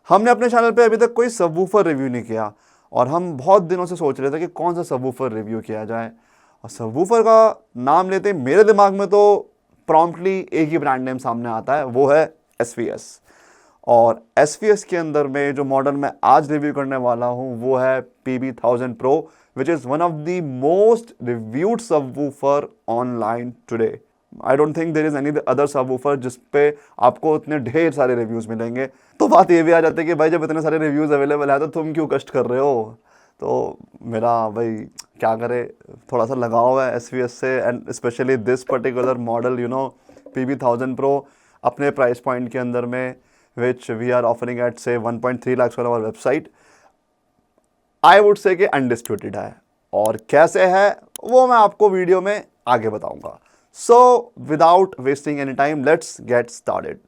हमने अपने चैनल पे अभी तक कोई सबवूफर रिव्यू नहीं किया और हम बहुत दिनों से सोच रहे थे कि कौन सा सबवूफर रिव्यू किया जाए। और सबवूफर का नाम लेते ही मेरे दिमाग में तो प्रॉम्प्टली एक ही ब्रांड नेम सामने आता है, वो है एसवीएस। और एसवीएस के अंदर में जो मॉडल मैं आज रिव्यू करने वाला हूँ वो है PB1000 Pro, which is one of the most reviewed subwoofer online today. I don't think there is any other subwoofer जिस पे आपको इतने ढेर सारे रिव्यूज़ मिलेंगे। तो बात ये भी आ जाती है कि भाई जब इतने सारे रिव्यूज़ अवेलेबल है तो तुम क्यों कष्ट कर रहे हो। तो मेरा भाई क्या करे, थोड़ा सा लगाव है एसवीएस से, and specially this particular model PB1000 Pro अपने प्राइस पॉइंट के अंदर में, which we are offering at say 1.3 lakhs on our website, I would say कि अनडिस्प्यूटेड है। और कैसे है वो मैं आपको वीडियो में आगे बताऊंगा। So without wasting any time let's get started.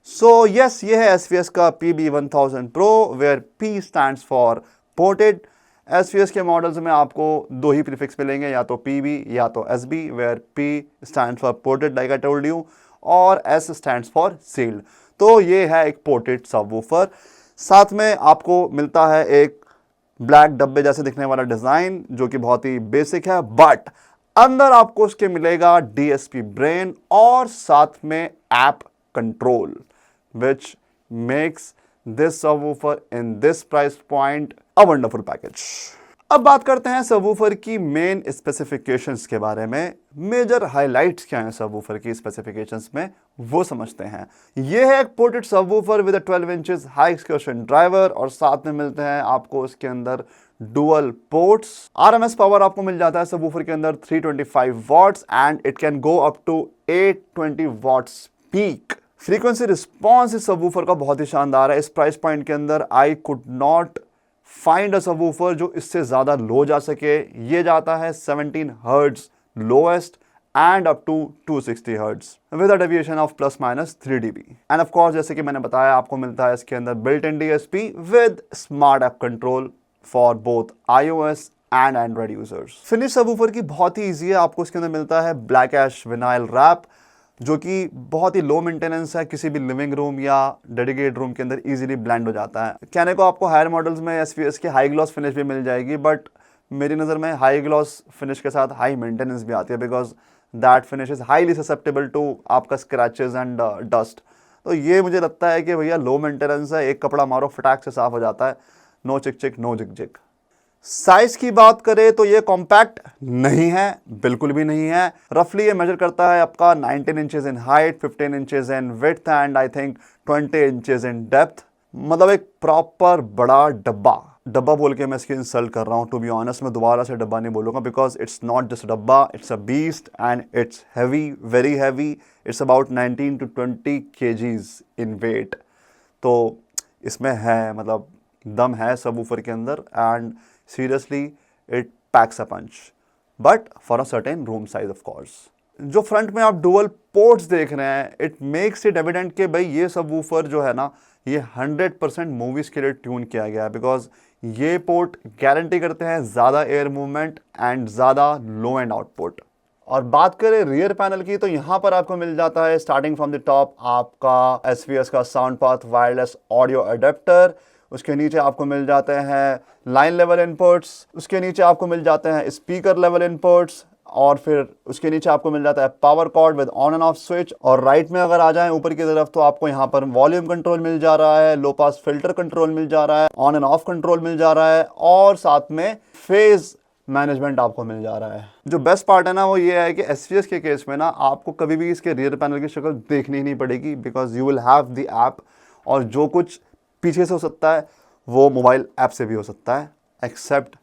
So yes, ये है एसवीएस का PB1000 Pro, where P stands for ported. SVS के मॉडल्स में आपको दो ही प्रीफिक्स मिलेंगे, या तो PB या तो SB, where P stands for ported like I told you, और S स्टैंड्स फॉर सील्ड। तो ये है एक पोर्टेड सबवूफर। साथ में आपको मिलता है एक ब्लैक डब्बे जैसे दिखने वाला डिज़ाइन जो कि बहुत ही बेसिक है, बट अंदर आपको उसके मिलेगा DSP ब्रेन और साथ में app control, which makes this subwoofer in this price point a wonderful package। अब बात करते हैं सबवूफर की मेन स्पेसिफिकेशंस के बारे में। मेजर हाइलाइट्स क्या हैं सबवूफर की स्पेसिफिकेशंस में, वो समझते हैं। यह है एक ported subwoofer with 12 inches high execution driver, और साथ में मिलते हैं आपको इसके अंदर डुअल पोर्ट्स। आरएमएस पावर आपको मिल जाता है सबवूफर के अंदर 325 watts, and it can go up to 820 watts peak. Frequency response इस सबवूफर का बहुत ही शानदार है। इस प्राइस पॉइंट के अंदर I could not find a subwoofer जो इससे ज्यादा लो जा सके। ये जाता है 17 hertz lowest and up to 260 hertz with a deviation of ±3 dB। And of course जैसे कि मैंने बताया, आपको मिलता है इसके अंदर built in DSP with smart app control for both iOS and android users. Finish subwoofer की बहुत ही ईजी है। आपको इसके अंदर मिलता है ब्लैक ऐश विनाइल रैप, जो कि बहुत ही लो मेंटेनेंस है, किसी भी लिविंग रूम या डेडिकेटेड रूम के अंदर इजीली ब्लेंड हो जाता है। कहने को आपको हायर मॉडल्स में एसवीएस की हाई ग्लॉस फिनिश भी मिल जाएगी, बट मेरी नज़र में हाई ग्लॉस फिनिश के साथ हाई मेंटेनेंस भी आती है, because that finish is highly susceptible to आपका स्क्रैचेस एंड डस्ट। तो ये मुझे लगता है कि भैया लो मेंटेनेंस है, एक कपड़ा मारो फटाक से साफ हो जाता है, नो चिक चिक नो जिक जिक। साइज की बात करें तो ये कॉम्पैक्ट नहीं है, बिल्कुल भी नहीं है। रफली ये मेजर करता है आपका 19 inches in height, 15 inches in width and I think 20 inches in depth. मतलब एक प्रॉपर बड़ा डब्बा बोल के मैं इसकी इंसल्ट कर रहा हूँ, टू बी ऑनेस्ट। मैं दोबारा से डब्बा नहीं बोलूँगा, बिकॉज इट्स नॉट जस्ट डब्बा, it's a beast and it's heavy, very heavy. It's about 19 to 20 kgs in weight. तो इसमें है, मतलब दम है सबवूफर के अंदर, and seriously it packs a punch, but for a certain room size of course। जो फ्रंट में आप डुअल पोर्ट्स देख रहे हैं, इट मेक्स इट एविडेंट कि भाई ये सबवूफर जो है ना, ये 100% मूवीज के लिए ट्यून किया गया है, बिकॉज ये पोर्ट गारंटी करते हैं ज़्यादा एयर मूवमेंट एंड ज़्यादा लो एंड आउटपुट। और बात करें रियर पैनल की, तो यहाँ पर आपको मिल जाता है स्टार्टिंग फ्रॉम द टॉप आपका एसवीएस का sound path wireless audio adapter. उसके नीचे आपको मिल जाते हैं लाइन लेवल इनपुट्स, उसके नीचे आपको मिल जाते हैं स्पीकर लेवल इनपुट्स, और फिर उसके नीचे आपको मिल जाता है power cord with on end off switch. और राइट में अगर आ जाएं ऊपर की तरफ, तो आपको यहाँ पर वॉल्यूम कंट्रोल मिल जा रहा है, लो पास फिल्टर कंट्रोल मिल जा रहा है, ऑन एंड ऑफ कंट्रोल मिल जा रहा है, और साथ में फेज मैनेजमेंट आपको मिल जा रहा है। जो बेस्ट पार्ट है ना, वो ये है कि एसवीएस के केस में ना आपको कभी भी इसके रियर पैनल की शक्ल देखनी ही नहीं पड़ेगी, because you will have the app, और जो कुछ पीछे से हो सकता है वो मोबाइल ऐप से भी हो सकता है, एक्सेप्ट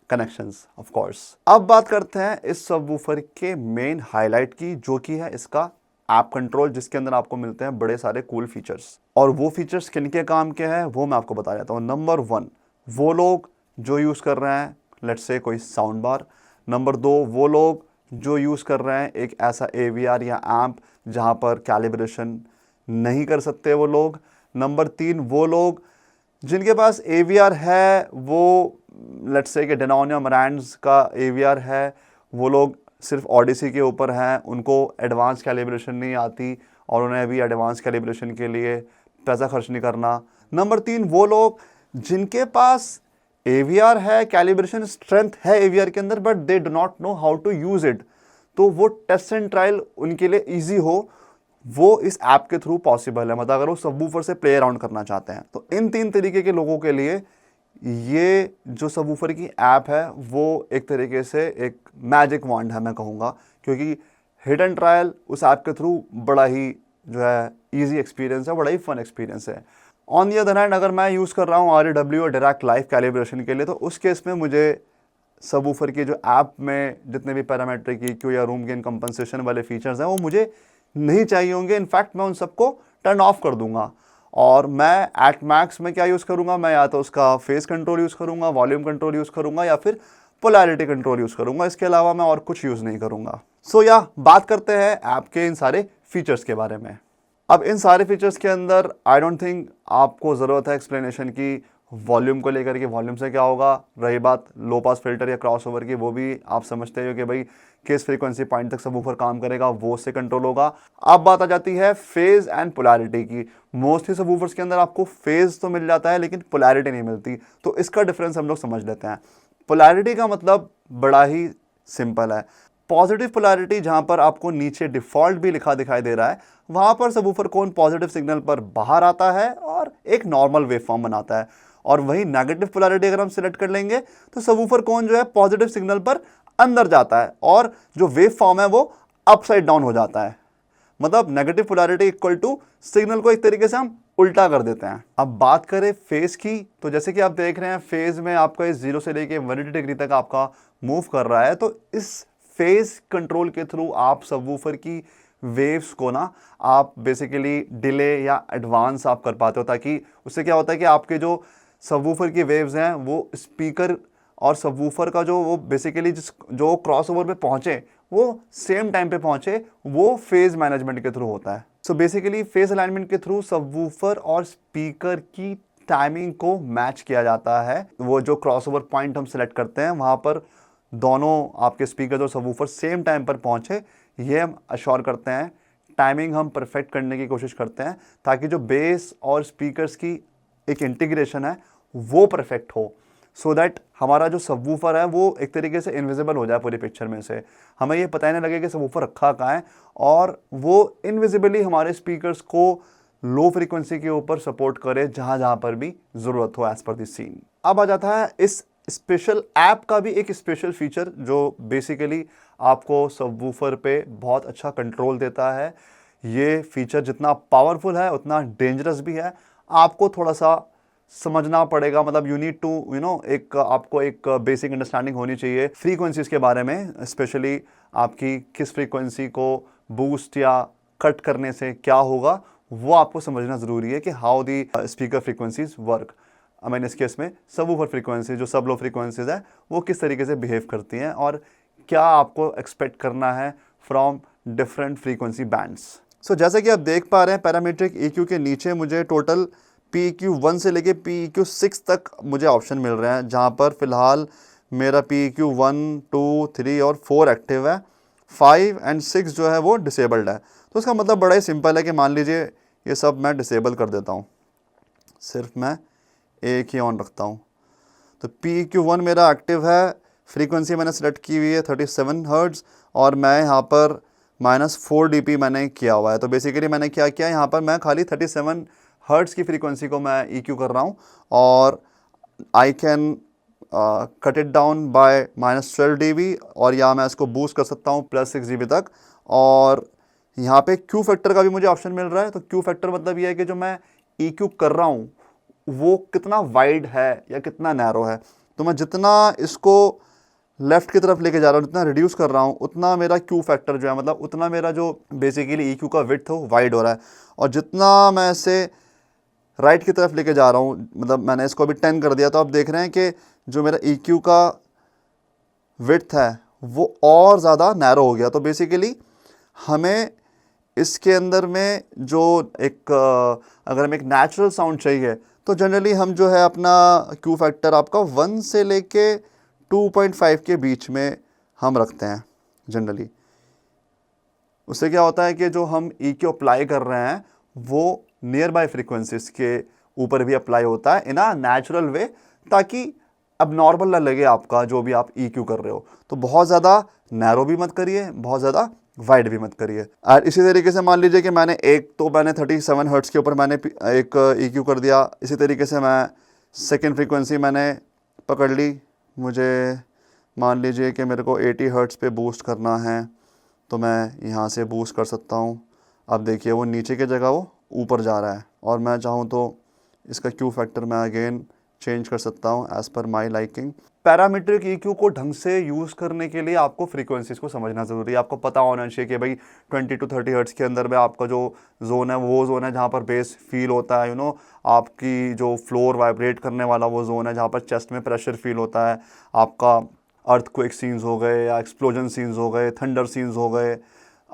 कनेक्शंस ऑफ कोर्स। अब बात करते हैं इस सबवूफर के मेन हाईलाइट की, जो कि है इसका ऐप कंट्रोल, जिसके अंदर आपको मिलते हैं बड़े सारे कूल फीचर्स। और वो फीचर्स किन के काम के हैं वो मैं आपको बता देता हूँ। नंबर 1, वो लोग जो यूज़ कर रहे हैं लेट्स से कोई साउंड बार। नंबर 2, वो लोग जो यूज़ कर रहे हैं एक ऐसा AVR या एम्प जहाँ पर कैलिब्रेशन नहीं कर सकते वो लोग। नंबर 3, वो लोग जिनके पास AVR है, वो लेट्स से कि डेनोनिया ब्रांड्स का AVR है, वो लोग सिर्फ ऑडिसी के ऊपर हैं, उनको एडवांस कैलिब्रेशन नहीं आती और उन्हें अभी एडवांस कैलिब्रेशन के लिए पैसा खर्च नहीं करना। नंबर 3, वो लोग जिनके पास AVR है, कैलिब्रेशन स्ट्रेंथ है AVR के अंदर, but they do not know how to use it. तो वो टेस्ट एंड ट्रायल उनके लिए ईजी हो, वो इस ऐप के थ्रू पॉसिबल है। मतलब अगर वो सबवूफर से प्ले अराउंड करना चाहते हैं तो इन 3 तरीके के लोगों के लिए ये जो सबवूफर की ऐप है वो एक तरीके से एक मैजिक वॉन्ड है मैं कहूँगा, क्योंकि हिट एंड ट्रायल उस ऐप के थ्रू बड़ा ही जो है ईजी एक्सपीरियंस है, बड़ा ही फन एक्सपीरियंस है। ऑन दी अदर हैंड अगर मैं यूज़ कर रहा हूँ RAW और डायरेक्ट लाइव कैलिब्रेशन के लिए, तो उस केस में मुझे सबवूफर की जो ऐप में जितने भी पैरामीट्रिक EQ या रूम गेन कंपनसेशन वाले फीचर्स हैं वो मुझे नहीं चाहिए होंगे। इनफैक्ट मैं उन सबको टर्न ऑफ कर दूंगा और मैं एट मैक्स में क्या यूज़ करूंगा, मैं या तो उसका फेस कंट्रोल यूज़ करूंगा, वॉल्यूम कंट्रोल यूज़ करूंगा या फिर पोलैरिटी कंट्रोल यूज़ करूंगा। इसके अलावा मैं और कुछ यूज़ नहीं करूंगा। सो या बात करते हैं ऐप के इन सारे फीचर्स के बारे में। अब इन सारे फीचर्स के अंदर आई डोंट थिंक आपको ज़रूरत है एक्सप्लेनेशन की वॉल्यूम को लेकर के। वॉल्यूम से क्या होगा, रही बात लो पास फिल्टर या क्रॉसओवर की, वो भी आप समझते हो कि भाई किस फ्रीक्वेंसी पॉइंट तक सबवूफर काम करेगा, वो उससे कंट्रोल होगा। अब बात आ जाती है फेज एंड पोलैरिटी की। मोस्टली सबवूफर्स के अंदर आपको फेज तो मिल जाता है लेकिन पोलैरिटी नहीं मिलती, तो इसका डिफरेंस हम लोग समझ लेते हैं। पोलैरिटी का मतलब बड़ा ही सिंपल है। पॉजिटिव पोलैरिटी जहां पर आपको नीचे डिफॉल्ट भी लिखा दिखाई दे रहा है, वहां पर सबवूफर कौन पॉजिटिव सिग्नल पर बाहर आता है और एक नॉर्मल वेव फॉर्म बनाता है। और वही नेगेटिव पोलैरिटी अगर हम सिलेक्ट कर लेंगे तो सबवूफर कौन जो है पॉजिटिव सिग्नल पर अंदर जाता है और जो वेव फॉर्म है वो अपसाइड डाउन हो जाता है। मतलब negative polarity equal to signal को एक तरीके से हम उल्टा कर देते हैं। अब बात करें फेज की, तो जैसे कि आप देख रहे हैं फेज में आपका इस 0 से लेके 180 डिग्री तक आपका मूव कर रहा है। तो इस फेज कंट्रोल के थ्रू आप सबवूफर की वेव्स को ना आप बेसिकली डिले या एडवांस आप कर पाते हो, ताकि उससे क्या होता है कि आपके जो सबवूफर की वेव्स हैं वो स्पीकर और सबवूफर का जो वो बेसिकली जो क्रॉसओवर पे पहुंचे वो सेम टाइम पे पहुंचे, वो फेज मैनेजमेंट के थ्रू होता है। सो बेसिकली फेज अलाइनमेंट के थ्रू सबवूफर और स्पीकर की टाइमिंग को मैच किया जाता है। वो जो क्रॉसओवर पॉइंट हम सेलेक्ट करते हैं वहां पर दोनों आपके स्पीकर और सबवूफर सेम टाइम पर पहुंचे, ये हम अश्योर करते हैं। टाइमिंग हम परफेक्ट करने की कोशिश करते हैं ताकि जो बेस और स्पीकर्स की एक इंटीग्रेशन है वो परफेक्ट हो, सो दैट हमारा जो सबवूफर है वो एक तरीके से इनविजिबल हो जाए पूरी पिक्चर में से। हमें ये पता ही नहीं लगे कि सबवूफर रखा कहाँ है और वो इनविजिबली हमारे स्पीकर्स को लो फ्रीक्वेंसी के ऊपर सपोर्ट करे जहाँ जहाँ पर भी ज़रूरत हो एज पर द सीन। अब आ जाता है इस स्पेशल ऐप का भी एक स्पेशल फीचर जो बेसिकली आपको सबवूफर पे बहुत अच्छा कंट्रोल देता है। ये फीचर जितना पावरफुल है उतना डेंजरस भी है। आपको थोड़ा सा समझना पड़ेगा, मतलब यू नीड टू एक आपको एक बेसिक अंडरस्टैंडिंग होनी चाहिए फ्रीक्वेंसीज के बारे में, स्पेशली आपकी किस फ्रीक्वेंसी को बूस्ट या कट करने से क्या होगा वो आपको समझना ज़रूरी है कि how the speaker frequencies work. I mean इस केस में सबवूफर फ्रीक्वेंसी जो सब लो फ्रीक्वेंसीज है वो किस तरीके से बिहेव करती हैं और क्या आपको एक्सपेक्ट करना है फ्रॉम डिफरेंट फ्रीक्वेंसी बैंड्स। सो जैसे कि आप देख पा रहे हैं पैरामीट्रिक EQ के नीचे मुझे टोटल PEQ1 से लेके PEQ6 तक मुझे ऑप्शन मिल रहे हैं, जहाँ पर फ़िलहाल मेरा PEQ1, 2, 3 और 4 एक्टिव है, 5 और 6 जो है वो डिसेबल्ड है। तो इसका मतलब बड़ा ही सिंपल है कि मान लीजिए ये सब मैं डिसेबल कर देता हूँ, सिर्फ मैं एक ही ऑन रखता हूँ। तो PEQ1 मेरा एक्टिव है, फ्रीक्वेंसी मैंने सेलेक्ट की हुई है 37 हर्ट्ज़ और मैं यहाँ पर -4 dB मैंने किया हुआ है। तो बेसिकली मैंने क्या किया, यहाँ पर मैं खाली 37 हर्ट्ज़ की फ्रीक्वेंसी को मैं EQ कर रहा हूँ और I can cut it down by -12 dB और या मैं इसको बूस्ट कर सकता हूँ +6 dB तक। और यहाँ पे Q फैक्टर का भी मुझे ऑप्शन मिल रहा है। तो Q फैक्टर मतलब ये है कि जो मैं EQ कर रहा हूँ वो कितना वाइड है या कितना नैरो है। तो मैं जितना इसको लेफ़्ट की तरफ लेके जा रहा हूँ, जितना रिड्यूस कर रहा हूँ, उतना मेरा Q फैक्टर जो है मतलब उतना मेरा जो बेसिकली EQ का विड्थ हो वाइड हो रहा है। और जितना मैं इसे राइट की तरफ लेके जा रहा हूँ, मतलब मैंने इसको अभी 10 कर दिया, तो आप देख रहे हैं कि जो मेरा EQ का विड्थ है वो और ज़्यादा नैरो हो गया। तो बेसिकली हमें इसके अंदर में जो एक अगर हमें एक नेचुरल साउंड चाहिए तो जनरली हम जो है अपना Q फैक्टर आपका 1 से लेके 2.5 के बीच में हम रखते हैं, जनरली। उससे क्या होता है कि जो हम EQ अप्लाई कर रहे हैं वो नियर बाय फ्रीक्वेंसीज के ऊपर भी अप्लाई होता है इन अ नेचुरल वे, ताकि अब नॉर्मल ना लगे आपका जो भी आप EQ कर रहे हो। तो बहुत ज़्यादा नैरो भी मत करिए, बहुत ज़्यादा वाइड भी मत करिए। और इसी तरीके से मान लीजिए कि मैंने 37 हर्ट्ज़ के ऊपर मैंने एक EQ कर दिया। इसी तरीके से मैं सेकेंड फ्रीक्वेंसी मैंने पकड़ ली, मुझे मान लीजिए कि मेरे को 80 हर्ट्ज़ पे बूस्ट करना है, तो मैं यहाँ से बूस्ट कर सकता हूँ। अब देखिए वो नीचे की जगह वो ऊपर जा रहा है, और मैं चाहूँ तो इसका क्यू फैक्टर मैं अगेन चेंज कर सकता हूँ एज़ पर माई लाइकिंग। पैरामीट्रिक EQ को ढंग से यूज़ करने के लिए आपको फ्रीक्वेंसीज़ को समझना ज़रूरी है। आपको पता होना चाहिए कि भाई 20 to 30 हर्ट्ज़ के अंदर में आपका जो जोन है वो जोन है जहाँ पर बेस फील होता है, आपकी जो फ्लोर वाइब्रेट करने वाला वो जोन है जहाँ पर चेस्ट में प्रेशर फील होता है। आपका अर्थक्वेक सीन्स हो गए या एक्सप्लोजन सीन्स हो गए, थंडर सीन्स हो गए।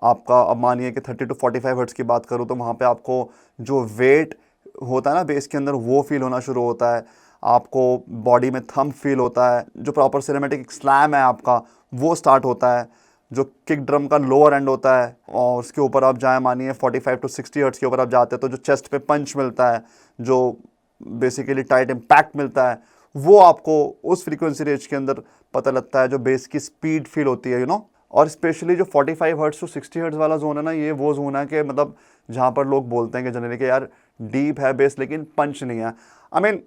आपका अब मानिए कि 30 to 45 हर्ट्ज़ की बात करूँ तो वहाँ पे आपको जो वेट होता है ना बेस के अंदर वो फील होना शुरू होता है। आपको बॉडी में थंब फील होता है, जो प्रॉपर सिनेमैटिक स्लैम है आपका वो स्टार्ट होता है, जो किक ड्रम का लोअर एंड होता है। और उसके ऊपर आप जाएँ मानिए 45 to 60 हर्ट्ज़ के ऊपर आप जाते हैं तो जो चेस्ट पे पंच मिलता है, जो बेसिकली टाइट इम्पैक्ट मिलता है, वो आपको उस फ्रीक्वेंसी रेंज के अंदर पता लगता है, जो बेस की स्पीड फील होती है। और स्पेशली जो 45 हर्ट्ज़ टू 60 हर्ट्ज़ वाला जोन है ना, ये वो जोन है कि मतलब जहाँ पर लोग बोलते हैं कि जनरली कि यार डीप है बेस लेकिन पंच नहीं है। आई मीन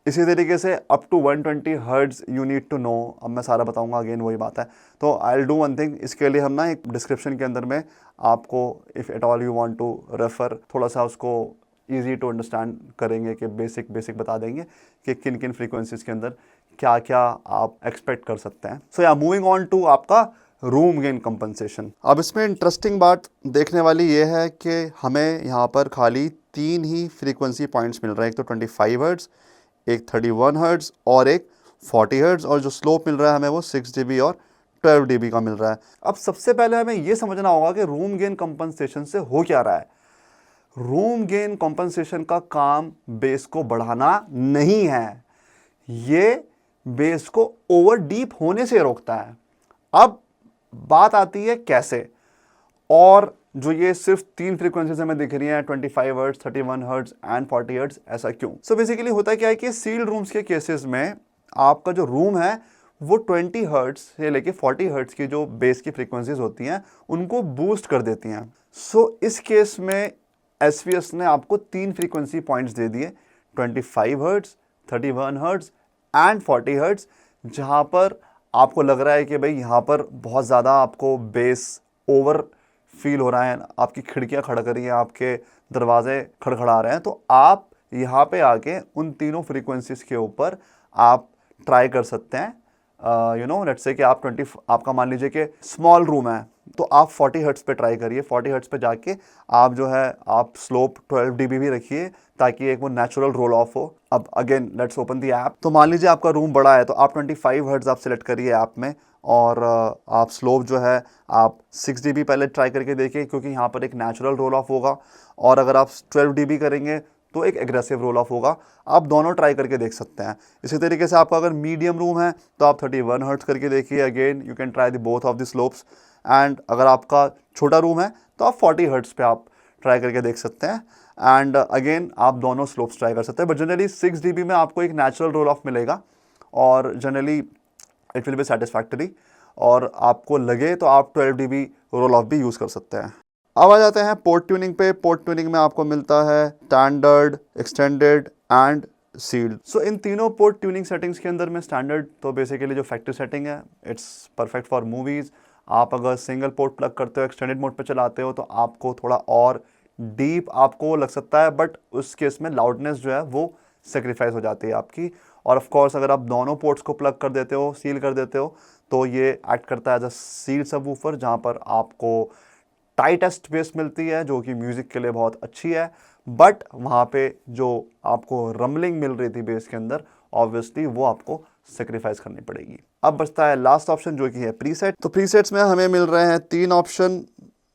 इसी तरीके से up to 120 hertz you need to know. अब मैं सारा बताऊंगा, अगेन वही बात है। तो I will do one thing, इसके लिए हम ना एक डिस्क्रिप्शन के अंदर में आपको if at all you want to refer, थोड़ा सा उसको ईजी टू अंडरस्टैंड करेंगे कि बेसिक बता देंगे कि किन किन फ्रीक्वेंसीज़ के अंदर क्या क्या आप एक्सपेक्ट कर सकते हैं। सो या मूविंग ऑन टू आपका रूम गेन कंपनसेशन। अब इसमें इंटरेस्टिंग बात देखने वाली ये है कि हमें यहाँ पर खाली 3 ही फ्रीक्वेंसी पॉइंट्स मिल रहे हैं, एक तो 25 हर्ट्ज़, एक 31 हर्ट्ज़ और एक 40 हर्ट्ज़, और जो स्लोप मिल रहा है हमें वो 6 dB और 12 dB का मिल रहा है। अब सबसे पहले हमें ये समझना होगा कि रूम गेन कंपनसेशन से हो क्या रहा है। रूम गेन कंपनसेशन का काम बेस को बढ़ाना नहीं है, ये बेस को ओवर डीप होने से रोकता है। अब बात आती है कैसे, और जो ये सिर्फ 3 फ्रीक्वेंसीज हमें दिख रही हैं 25 हर्ट्ज़, 31 हर्ट्ज़ एंड 40 हर्ट्ज़, ऐसा क्यों? सो बेसिकली होता क्या है कि सील्ड रूम्स के केसेस में आपका जो रूम है वो 20 हर्ट्ज़ से लेके 40 हर्ट्ज़ की जो बेस की फ्रीक्वेंसीज होती हैं उनको बूस्ट कर देती हैं। सो इस केस में SVS ने आपको 3 फ्रीक्वेंसी पॉइंट्स दे दिए, 25 हर्ट्ज़, 31 हर्ट्ज़ एंड 40 हर्ट्ज़, जहाँ पर आपको लग रहा है कि भाई यहाँ पर बहुत ज़्यादा आपको बेस ओवर फील हो रहा है, आपकी खिड़कियाँ खड़क रही हैं, आपके दरवाजे खड़खड़ा रहे हैं, तो आप यहाँ पे आके उन तीनों फ्रीक्वेंसीज के ऊपर आप ट्राई कर सकते हैं। लेट्स से कि आप आपका मान लीजिए कि स्मॉल रूम है तो आप 40 हर्ट्ज़ पे ट्राई करिए। 40 हर्ट्ज़ पे जाके आप जो है आप स्लोप 12 dB भी रखिए ताकि एक वो नेचुरल रोल ऑफ हो। अब again let's open the app. तो मान लीजिए आपका रूम बड़ा है तो आप 25 हर्ट्ज़ आप सिलेक्ट करिए ऐप में, और आप स्लोप जो है आप 6 dB पहले ट्राई करके देखिए, क्योंकि यहाँ पर एक नेचुरल रोल ऑफ होगा, और अगर आप 12 dB करेंगे तो एक एग्रेसिव रोल ऑफ होगा। आप दोनों ट्राई करके देख सकते हैं। इसी तरीके से आपका अगर मीडियम रूम है तो आप 31 हर्ट्ज़ करके देखिए, again you can try the both of the slopes. And अगर आपका छोटा रूम है तो आप 40 हर्ट्ज़ पे आप ट्राई करके देख सकते हैं, एंड अगेन आप दोनों स्लोप्स ट्राई कर सकते हैं। बट जनरली 6 dB में आपको एक नेचुरल रोल ऑफ मिलेगा, और generally it will be satisfactory, और आपको लगे तो आप 12 dB रोल ऑफ भी यूज़ कर सकते हैं। अब आ जाते हैं पोर्ट ट्यूनिंग पे। पोर्ट ट्यूनिंग में आपको मिलता है स्टैंडर्ड, एक्सटेंडेड एंड सील्ड। सो इन तीनों पोर्ट ट्यूनिंग सेटिंग्स के अंदर में स्टैंडर्ड तो बेसिकली जो फैक्ट्री सेटिंग है, इट्स परफेक्ट फॉर मूवीज़। आप अगर सिंगल पोर्ट प्लग करते हो, एक्सटेंडेड मोड पे चलाते हो, तो आपको थोड़ा और डीप आपको लग सकता है, बट उस केस में लाउडनेस जो है वो सेक्रीफाइस हो जाती है आपकी। और ऑफ कोर्स अगर आप दोनों पोर्ट्स को प्लग कर देते हो, सील कर देते हो, तो ये एक्ट करता है एज अ सील्ड सबवूफर, जहाँ पर आपको टाइटेस्ट बेस मिलती है जो कि म्यूज़िक के लिए बहुत अच्छी है। बट वहाँ पे जो आपको रमलिंग मिल रही थी बेस के अंदर, ऑब्वियसली वो आपको सेक्रीफाइस करनी पड़ेगी। अब बचता है लास्ट ऑप्शन जो कि है प्रीसेट। तो प्रीसेट्स में हमें मिल रहे हैं 3 ऑप्शन,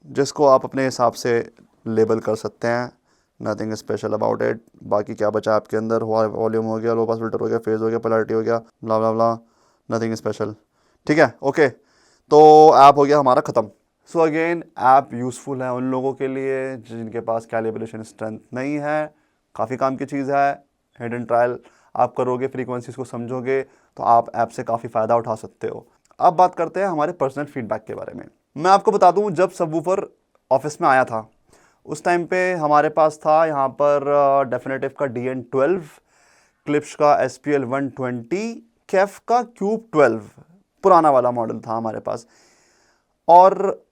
जिसको आप अपने हिसाब से लेबल कर सकते हैं। Nothing special about it. बाकी क्या बचा आपके अंदर, वॉल्यूम हो गया, लो पास फिल्टर हो गया, फेज हो गया, पोलैरिटी हो गया, ब्ला ब्ला ब्ला, नथिंग स्पेशल। ठीक है, ओके। तो ऐप हो गया हमारा ख़त्म। सो अगेन ऐप यूज़फुल है उन लोगों के लिए जिनके पास कैलिब्रेशन स्ट्रेंथ नहीं है, काफ़ी काम की चीज़ है। हिडन ट्रायल आप करोगे, फ्रीक्वेंसीज को समझोगे तो आप ऐप से काफ़ी फ़ायदा उठा सकते हो। अब बात करते हैं हमारे पर्सनल फीडबैक के बारे में। मैं आपको बता दूं, जब सबवूफर ऑफिस में आया था उस टाइम पे हमारे पास था यहाँ पर डेफिनेटिव का DN12, क्लिप्स का SPL120, कैफ का क्यूब 12, पुराना वाला मॉडल था हमारे पास। और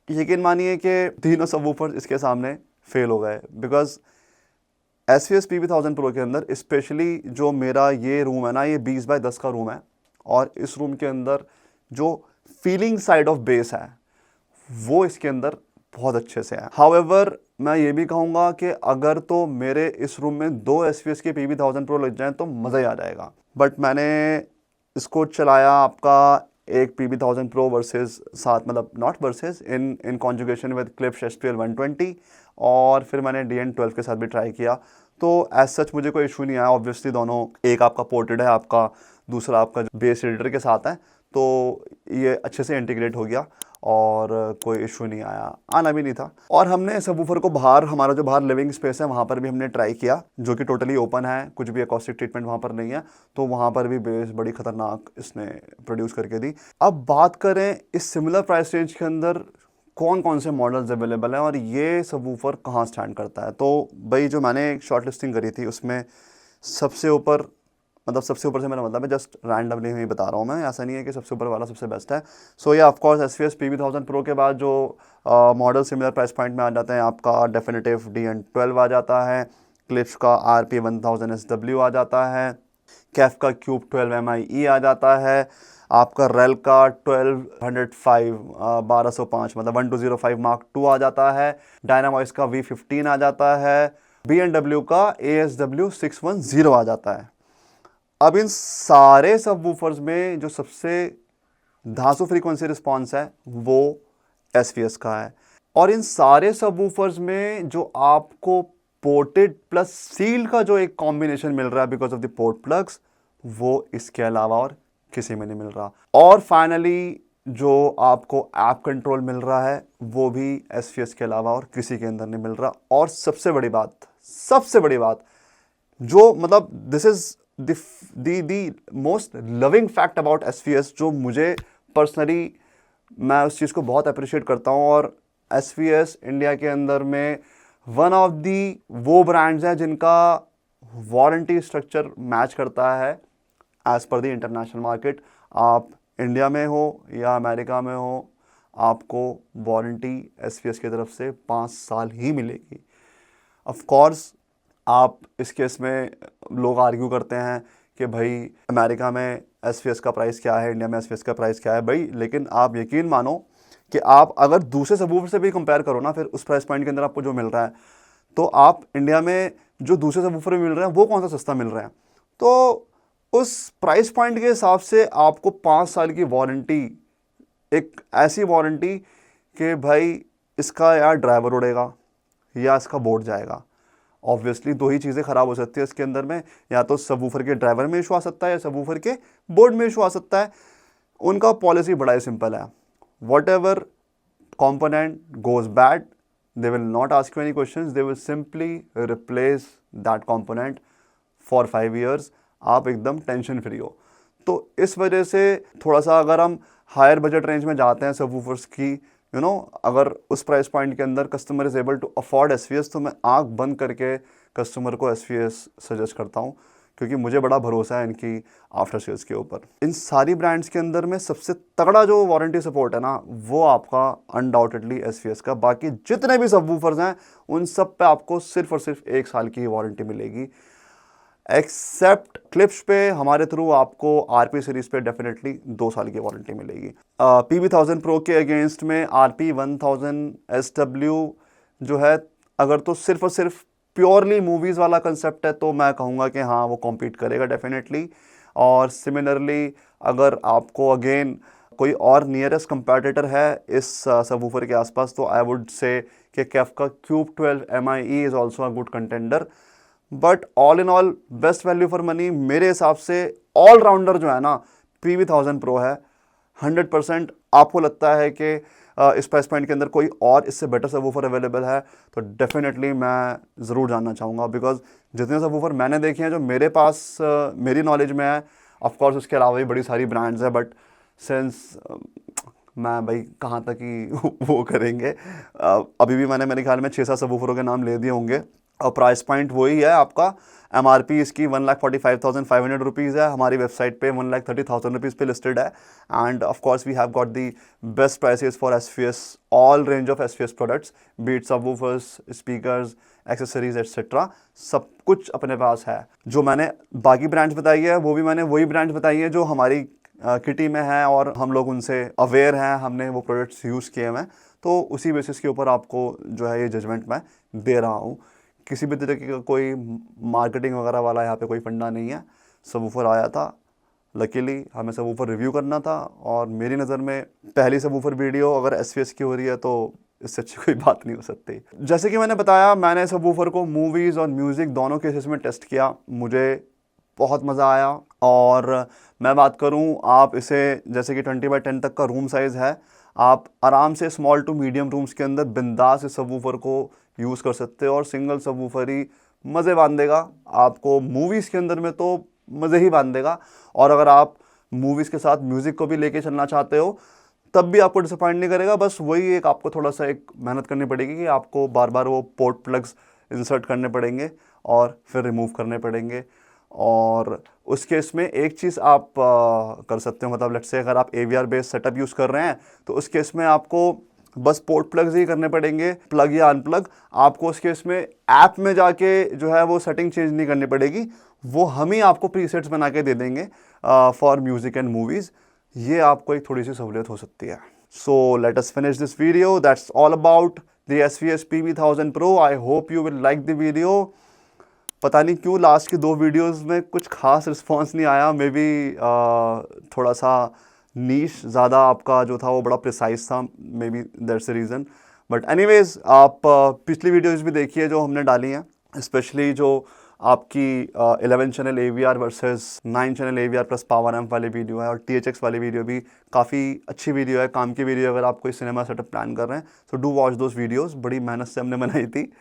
यकीन मानिए कि तीनों सबवूफर इसके सामने फेल हो गए, बिकॉज SVS PB1000 प्रो के अंदर स्पेशली जो मेरा ये रूम है ना, ये 20x10 का रूम है, और इस रूम के अंदर जो फीलिंग साइड ऑफ बेस है वो इसके अंदर बहुत अच्छे से है। हाउएवर मैं ये भी कहूँगा कि अगर तो मेरे इस रूम में 2 SVS के PB1000 प्रो लग जाएं तो मज़ा ही आ जाएगा। बट मैंने इसको चलाया आपका एक PB1000 प्रो वर्सेस साथ, मतलब not versus, in conjugation with clips SPL120, और फिर मैंने DN12 के साथ भी ट्राई किया। तो एज सच मुझे कोई इशू नहीं आया। ऑब्वियसली दोनों, एक आपका पोर्टेड है आपका, दूसरा आपका बेस एडिटर के साथ है, तो ये अच्छे से इंटीग्रेट हो गया और कोई इशू नहीं आया, आना भी नहीं था। और हमने सबवूफर को बाहर, हमारा जो बाहर लिविंग स्पेस है वहाँ पर भी हमने ट्राई किया, जो कि टोटली ओपन है, कुछ भी एकॉस्टिक ट्रीटमेंट वहाँ पर नहीं है, तो वहाँ पर भी बेस बड़ी खतरनाक इसने प्रोड्यूस करके दी। अब बात करें इस सिमिलर प्राइस रेंज के अंदर कौन कौन से मॉडल्स अवेलेबल हैं और ये सबवूफर कहाँ स्टैंड करता है। तो भाई जो मैंने शॉर्ट लिस्टिंग करी थी उसमें सबसे ऊपर, मतलब सबसे ऊपर से मेरा मतलब है जस्ट रैंडमली ही बता रहा हूँ मैं, ऐसा नहीं है कि सबसे ऊपर वाला सबसे बेस्ट है। सो ये ऑफकोर्स SVS PB1000 प्रो के बाद जो मॉडल सिमिलर प्राइस पॉइंट में आ जाते हैं, आपका डेफिनेटिव DN12 आ जाता है, क्लिप्स का RP1000 SW आ जाता है, कैफ का क्यूब 12 MIE आ जाता है, आपका रेल का 1205 मतलब 1205 Mark II आ जाता है, डायनामॉइस का V15 आ जाता है, B&W का ASW 610 आ जाता है। अब इन सारे सबवूफर्स में जो सबसे धांसू फ्रीक्वेंसी रिस्पॉन्स है वो SVS का है, और इन सारे सबवूफर्स में जो आपको पोर्टेड प्लस सील्ड का जो एक कॉम्बिनेशन मिल रहा है because of the port plugs, वो इसके अलावा और किसी में नहीं मिल रहा। और फाइनली जो आपको ऐप कंट्रोल मिल रहा है वो भी SVS के अलावा और किसी के अंदर नहीं मिल रहा। और सबसे बड़ी बात जो, मतलब this is the most loving fact about SVS, जो मुझे पर्सनली, मैं उस चीज़ को बहुत अप्रिशिएट करता हूँ। और SVS इंडिया के अंदर में वन ऑफ दी वो ब्रांड्स हैं जिनका वारंटी स्ट्रक्चर मैच करता है as per the international market. आप इंडिया में हो या अमेरिका में हो, आपको वारंटी SVS की तरफ से 5 साल ही मिलेगी। ऑफ कोर्स आप इस केस में लोग आर्ग्यू करते हैं कि भाई अमेरिका में SVS का प्राइस क्या है, इंडिया में SVS का प्राइस क्या है भाई, लेकिन आप यकीन मानो कि आप अगर दूसरे सबवूफर से भी कंपेयर करो ना, फिर उस प्राइस पॉइंट के अंदर आपको जो मिल रहा है, तो आप इंडिया में जो दूसरे सबवूफर में मिल रहे हैं वो कौन सा सस्ता मिल रहा है। तो उस प्राइस पॉइंट के हिसाब से आपको 5 साल की वारंटी, एक ऐसी वारंटी कि भाई इसका या ड्राइवर उड़ेगा या इसका बोर्ड जाएगा। ऑब्वियसली दो ही चीज़ें ख़राब हो सकती है इसके अंदर में, या तो सबवूफर के ड्राइवर में इशू आ सकता है या सबवूफर के बोर्ड में इशू आ सकता है। उनका पॉलिसी बड़ा ही सिंपल है, what ever component goes bad, they will not ask you any questions, they will simply replace that component for 5 years। आप एकदम टेंशन फ्री हो। तो इस वजह से थोड़ा सा अगर हम हायर बजट रेंज में जाते हैं सबवूफर्स की, अगर उस प्राइस पॉइंट के अंदर customer is able to afford SVS, तो मैं आंख बंद करके कस्टमर को SVS सजेस्ट करता हूँ, क्योंकि मुझे बड़ा भरोसा है इनकी आफ्टर सेल्स के ऊपर। इन सारी ब्रांड्स के अंदर में सबसे तगड़ा जो वारंटी सपोर्ट है ना, वो आपका अनडाउटेडली SVS का। बाकी जितने भी सबवूफर्स हैं उन सब पे आपको सिर्फ और सिर्फ 1 साल की वारंटी मिलेगी, एक्सेप्ट क्लिप्स पे हमारे थ्रू आपको RP सीरीज़ पे डेफिनेटली 2 साल की वारंटी मिलेगी। PB1000 प्रो के अगेंस्ट में RP1000 SW जो है, अगर तो सिर्फ और सिर्फ प्योरली मूवीज़ वाला कंसेप्ट है तो मैं कहूँगा कि हाँ वो कॉम्पीट करेगा डेफिनेटली। और सिमिलरली अगर आपको अगेन कोई और नियरेस्ट कंपेटिटर है इस सबवूफर के आसपास, तो आई वुड से कि कैफ का cube 12 MIE is also a good contender. But all in all best value for money मेरे हिसाब से ऑलराउंडर जो है ना, PB1000 प्रो है। 100% आपको लगता है कि इस प्राइस पॉइंट के अंदर कोई और इससे बेटर सबवूफर अवेलेबल है तो डेफिनेटली मैं ज़रूर जानना चाहूँगा, बिकॉज जितने सबवूफर मैंने देखे हैं जो मेरे पास मेरी नॉलेज में है, ऑफ कोर्स उसके अलावा भी बड़ी सारी ब्रांड्स हैं, बट सिंस मैं भाई कहाँ तक ही वो करेंगे, अभी भी मैंने मेरे ख्याल में 6-7 सबवूफरों के नाम ले दिए होंगे और प्राइस पॉइंट वही है आपका। MRP इसकी 1,45,500 रुपीज़ है, हमारी वेबसाइट पे 1,30,000 रुपीज़ पे लिस्टेड है। And of course we have got the best prices for SVS, all range of SVS products, beat subwoofers, speakers, accessories etcetera, सब कुछ अपने पास है। जो मैंने बाकी ब्रांड्स बताई है वो भी मैंने वही ब्रांड्स बताई है जो हमारी किटी में है और हम लोग उनसे अवेयर हैं, हमने वो प्रोडक्ट्स यूज़ किए हैं, तो उसी बेसिस के ऊपर आपको जो है ये जजमेंट मैं दे रहा हूँ। किसी भी तरीके का कोई मार्केटिंग वगैरह वाला यहाँ पे कोई फंडा नहीं है। सबवूफर आया था, लकीली हमें सबवूफर रिव्यू करना था और मेरी नज़र में पहली सबवूफर वीडियो अगर SVS की हो रही है तो इससे अच्छी कोई बात नहीं हो सकती। जैसे कि मैंने बताया, मैंने सबवूफर को मूवीज़ और म्यूज़िक दोनों केसेस में टेस्ट किया, मुझे बहुत मज़ा आया। और मैं बात करूं, आप इसे जैसे कि 20x10 तक का रूम साइज़ है, आप आराम से स्मॉल टू मीडियम रूम्स के अंदर बिंदास इस सबवूफर को यूज़ कर सकते हो और सिंगल सबवूफर ही मज़े बांध देगा आपको। मूवीज़ के अंदर में तो मज़े ही बांध देगा, और अगर आप मूवीज़ के साथ म्यूज़िक को भी लेके चलना चाहते हो तब भी आपको डिसअपॉइंट नहीं करेगा। बस वही एक आपको थोड़ा सा एक मेहनत करनी पड़ेगी कि आपको बार बार वो पोर्ट प्लग्स इंसर्ट करने पड़ेंगे और फिर रिमूव करने पड़ेंगे। और उस केस में एक चीज़ आप कर सकते हो, मतलब लेट्स से अगर आप AVR बेस्ड सेटअप यूज़ कर रहे हैं तो उस केस में आपको बस पोर्ट प्लग्स ही करने पड़ेंगे, प्लग या अनप्लग। आपको उस केस में ऐप में जाके जो है वो सेटिंग चेंज नहीं करनी पड़ेगी, वो हम ही आपको प्रीसेट्स बना के दे देंगे फॉर म्यूज़िक एंड मूवीज़। ये आपको एक थोड़ी सी सहूलियत हो सकती है। So let us finish this video, that's all about the SVS PB1000 Pro। I hope you will like the video. पता नहीं क्यों लास्ट की 2 वीडियोस में कुछ खास रिस्पांस नहीं आया, मे बी थोड़ा सा नीश ज़्यादा आपका जो था वो बड़ा प्रिसाइज था, may be that's the reason. But anyways, आप पिछली वीडियोस भी देखिए जो हमने डाली हैं, स्पेशली जो आपकी 11 channel AVR versus 9 channel AVR plus power amp वाली वीडियो है, और THX वाली वीडियो भी काफ़ी अच्छी वीडियो है, काम की वीडियो। अगर आप कोई सिनेमा सेटअप प्लान कर रहे हैं तो डू वॉच दोज वीडियोस, बड़ी मेहनत से हमने बनाई थी।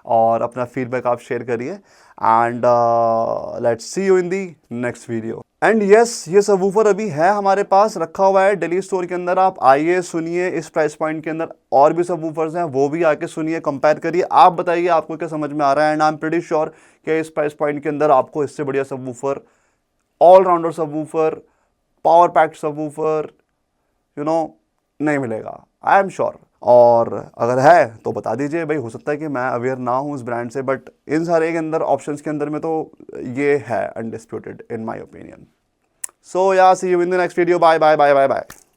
और अपना फीडबैक आप शेयर करिए and let's see you in the next video. And yes, ये सबवूफर अभी है हमारे पास रखा हुआ है डेली स्टोर के अंदर। आप आइए, सुनिए, इस प्राइस पॉइंट के अंदर और भी सबवूफर्स हैं, वो भी आके सुनिए, कंपेयर करिए, आप बताइए आपको क्या समझ में आ रहा है। And I am pretty sure कि इस प्राइस पॉइंट के अंदर आपको इससे बढ़िया subwoofer, all rounder subwoofer, power packed subwoofer नहीं मिलेगा, आई एम श्योर। और अगर है तो बता दीजिए भाई, हो सकता है कि मैं अवेयर ना हूँ उस ब्रांड से, बट इन सारे के अंदर ऑप्शंस के अंदर में तो ये है undisputed in my opinion. So yeah see you in the next video, bye bye bye bye bye.